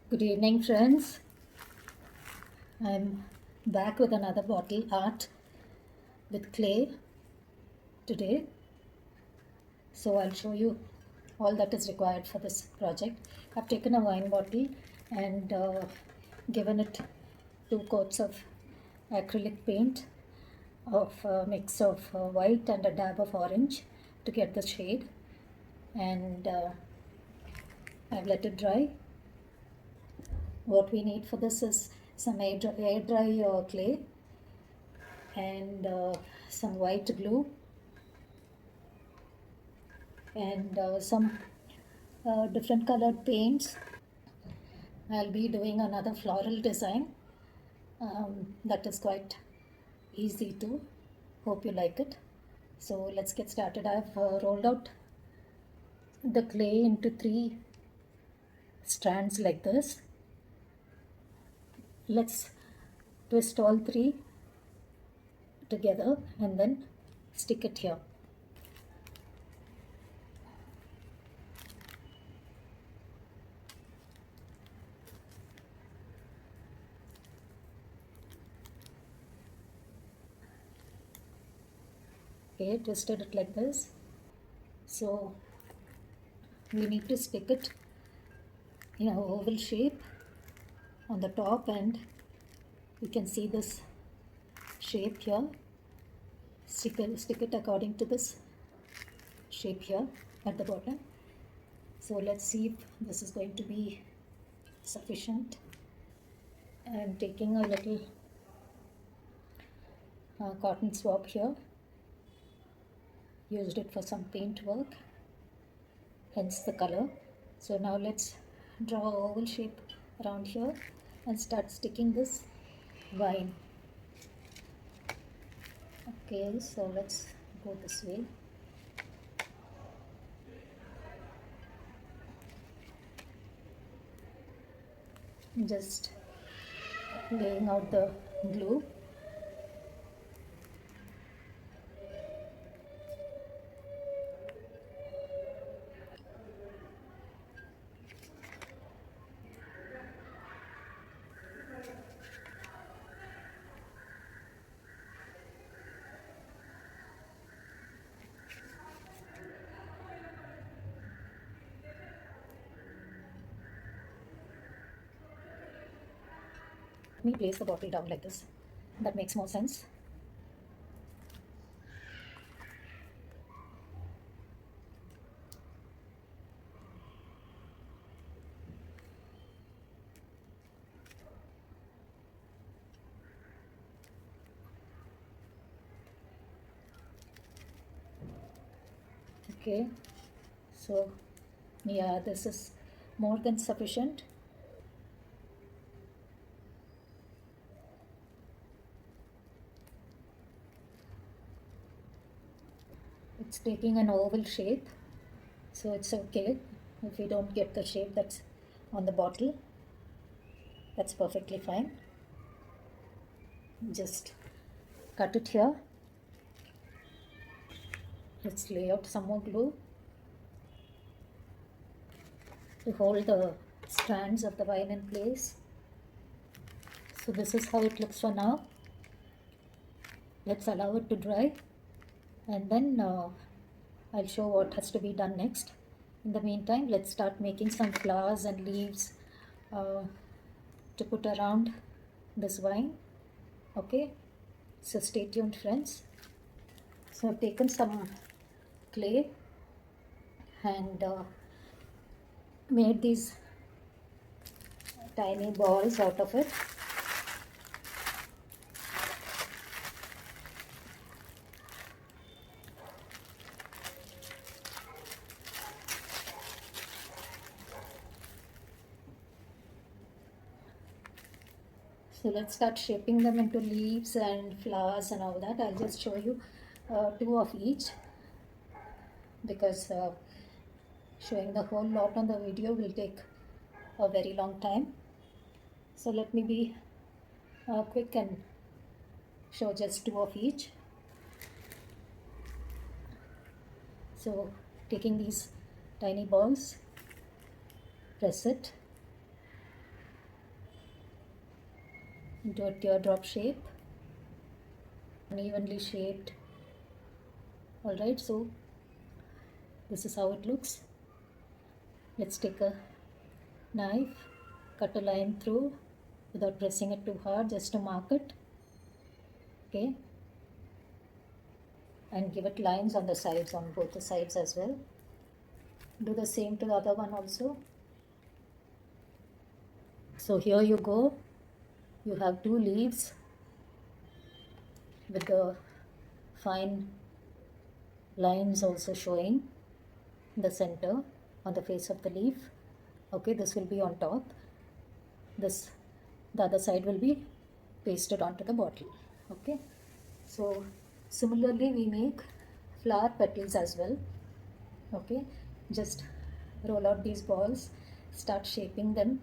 Good evening, friends. I'm back with another bottle art with clay today. So I'll show you all that is required for this project. I've taken a wine bottle and given it 2 coats of acrylic paint of a mix of white and a dab of orange to get the shade, and I've let it dry. What we need for this is some air dry clay and some white glue and some different colored paints. I'll be doing another floral design that is quite easy too. Hope you like it. So let's get started. I've rolled out the clay into 3 strands like this. Let's twist all 3 together and then stick it here. Okay, twisted it like this. So we need to stick it in an oval shape on the top, and you can see this shape here. Stick it according to this shape here at the bottom. So let's see if this is going to be sufficient. I'm taking a little cotton swab here, used it for some paint work, hence the color. So now let's draw an oval shape around here and start sticking this vine. Okay, so let's go this way. Just laying out the glue. Let me place the bottle down like this. That makes more sense. Okay, so yeah, this is more than sufficient. It's taking an oval shape, so it's okay if we don't get the shape that's on the bottle. That's perfectly fine. Just cut it here. Let's lay out some more glue to hold the strands of the vine in place. So this is how it looks for now. Let's allow it to dry, and then I'll show what has to be done next. In the meantime, let's start making some flowers and leaves to put around this vine. Okay, so stay tuned, friends. So I've taken some clay and made these tiny balls out of it. So let's start shaping them into leaves and flowers and all that. I'll just show you 2 of each, because showing the whole lot on the video will take a very long time. So let me be quick and show just 2 of each. So taking these tiny balls, press it into a teardrop shape, unevenly shaped. Alright, so this is how it looks. Let's take a knife, cut a line through without pressing it too hard, just to mark it. Okay, and give it lines on the sides, on both the sides as well. Do the same to the other one also. So here you go, you have two leaves with the fine lines also showing in the center on the face of the leaf. Okay, this will be on top, this, the other side will be pasted onto the bottle. Okay, so similarly we make flower petals as well. Okay, just roll out these balls, start shaping them.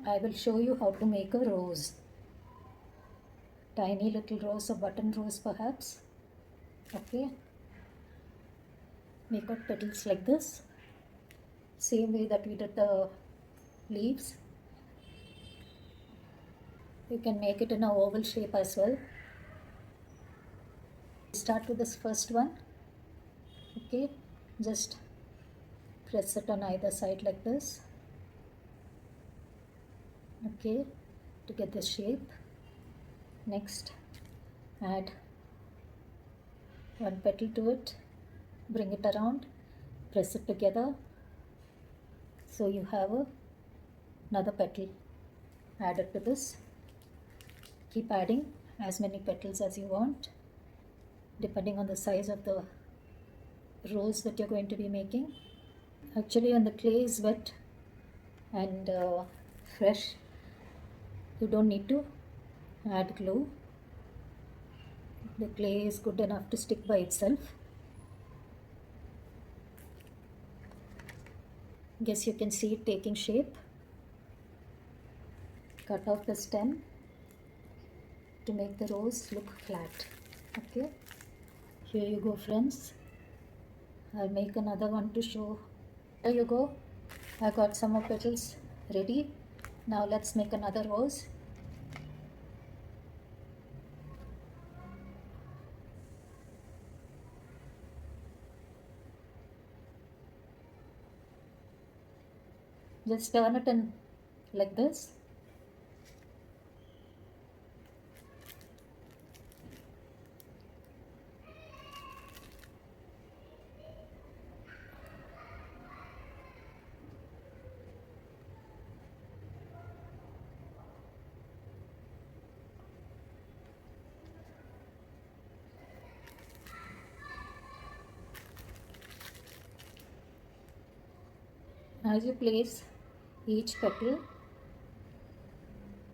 I will show you how to make a rose, tiny little rose, a button rose perhaps. Okay, make out petals like this, same way that we did the leaves. You can make it in an oval shape as well. Start with this first one. Okay, just press it on either side like this. Okay, to get the shape. Next, add one petal to it, bring it around, press it together, so you have another petal added to this. Keep adding as many petals as you want, depending on the size of the rose that you're going to be making. Actually, when the clay is wet and fresh, you don't need to add glue. The clay is good enough to stick by itself. Guess you can see it taking shape. Cut off the stem to make the rose look flat. Okay, here you go friends. I'll make another one to show. There you go, I got some more petals ready. Now let's make another rose. Just turn it in like this. As you place each petal,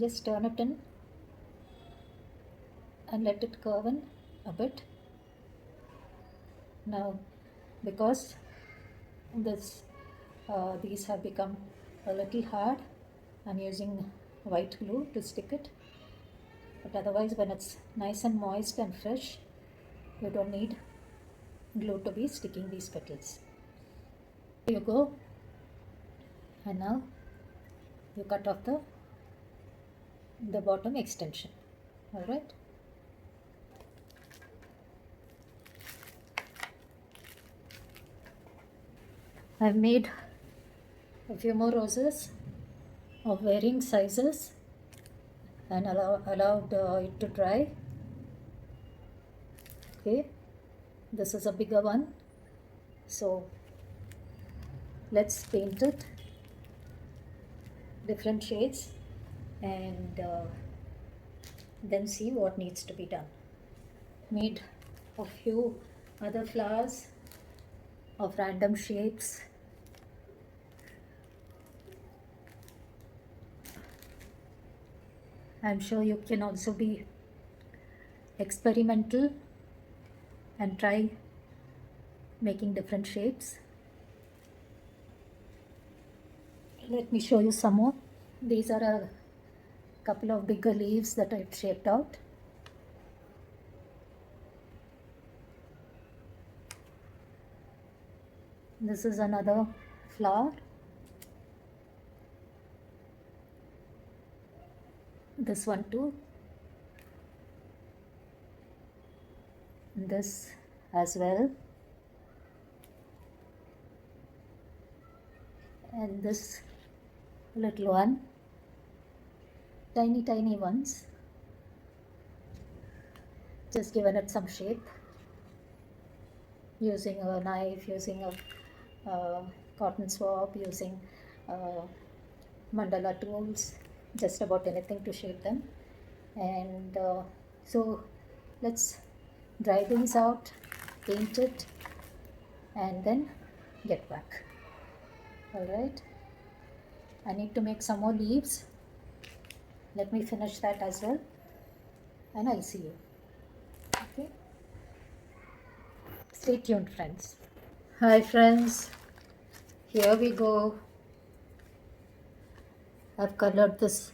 just turn it in and let it curve in a bit. Now, because these have become a little hard, I'm using white glue to stick it. But otherwise, when it's nice and moist and fresh, you don't need glue to be sticking these petals. Here you go. And now you cut off the bottom extension. All right. I've made a few more roses of varying sizes and allowed it to dry. Okay, this is a bigger one, so let's paint it different shades and then see what needs to be done. Made a few other flowers of random shapes. I'm sure you can also be experimental and try making different shapes. Let me show you some more. These are a couple of bigger leaves that I've shaped out. This is another flower. this one too, this as well, and this little one, tiny ones, just given it some shape using a knife, using a cotton swab, using mandala tools, just about anything to shape them. And so let's dry these out, paint it, and then get back. Alright, I need to make some more leaves. Let me finish that as well, and I'll see you. Okay, stay tuned, friends. Hi friends, here we go. I've colored this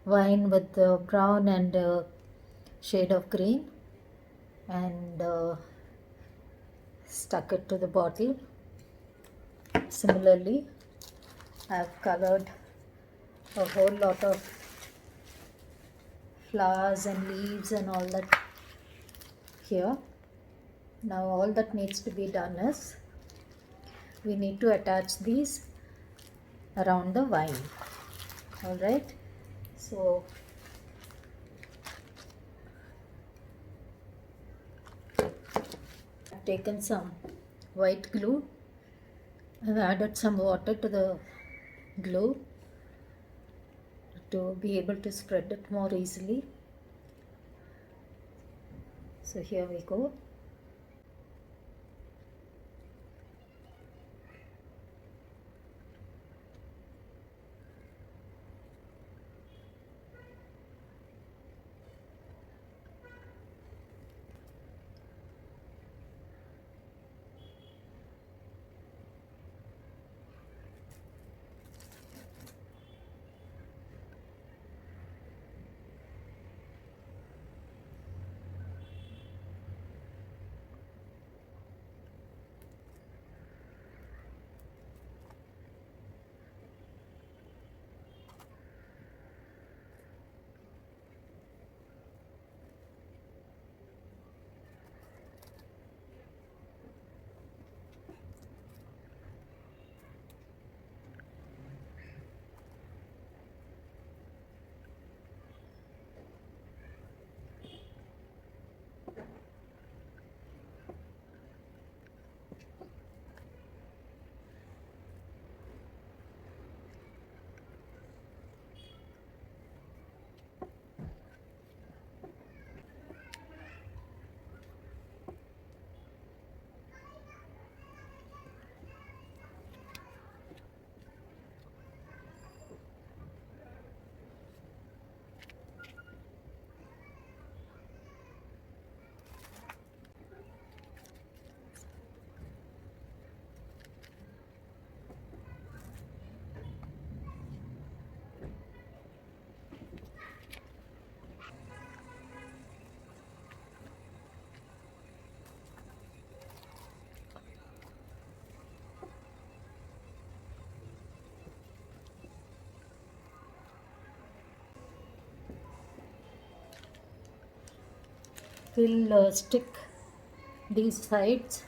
wine with brown and shade of green, and stuck it to the bottle. Similarly, I've colored a whole lot of flowers and leaves and all that here. Now all that needs to be done is we need to attach these around the vine. Alright, so I've taken some white glue and added some water to the glue to be able to spread it more easily. So here we go. We'll stick these sides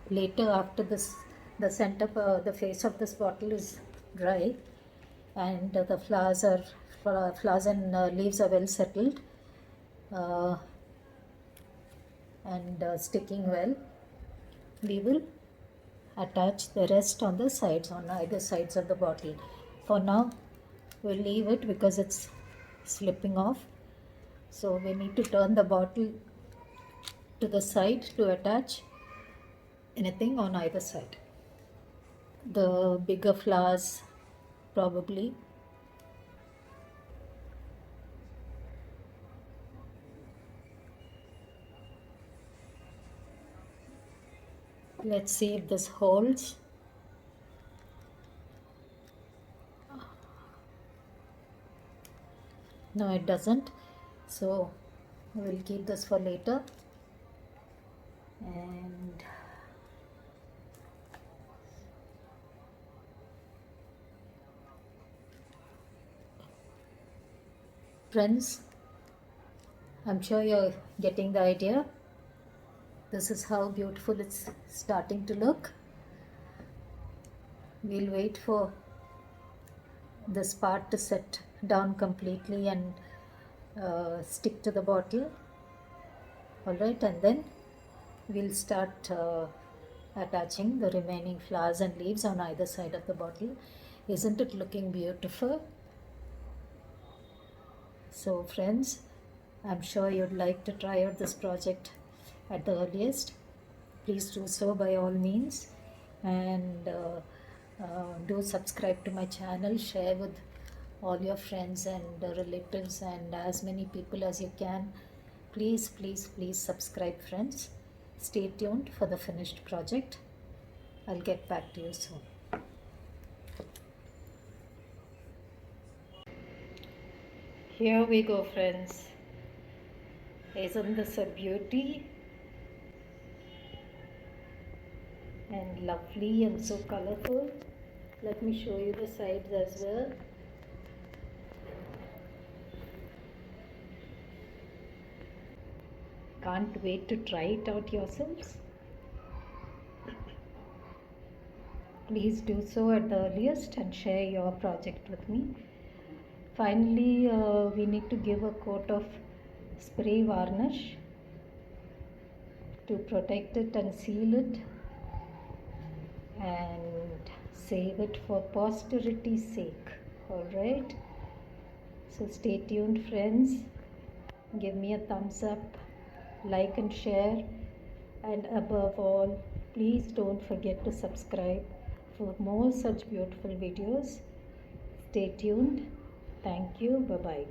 later after the center, the face of this bottle is dry, and the flowers and leaves are well settled uh, and sticking well. We will attach the rest on the sides, on either sides of the bottle. For now, we'll leave it because it's slipping off. So we need to turn the bottle to the side to attach anything on either side. The bigger flowers probably. Let's see if this holds. No, it doesn't. So we'll keep this for later. And Friends, I'm sure you're getting the idea. This is how beautiful it's starting to look. We'll wait for this part to set down completely and stick to the bottle. Alright, and then we'll start attaching the remaining flowers and leaves on either side of the bottle. Isn't it looking beautiful? So friends, I'm sure you'd like to try out this project at the earliest. Please do so by all means, and do subscribe to my channel, share with all your friends and relatives and as many people as you can. Please, please, please subscribe, friends. Stay tuned for the finished project. I'll get back to you soon. Here we go, friends. Isn't this a beauty? And lovely and so colorful. Let me show you the sides as well. Can't wait to try it out yourselves. Please do so at the earliest and share your project with me. Finally, we need to give a coat of spray varnish to protect it and seal it and save it for posterity's sake. Alright, so stay tuned, friends. Give me a thumbs up, like and share, and above all, please don't forget to subscribe for more such beautiful videos. Stay tuned. Thank you. Bye bye.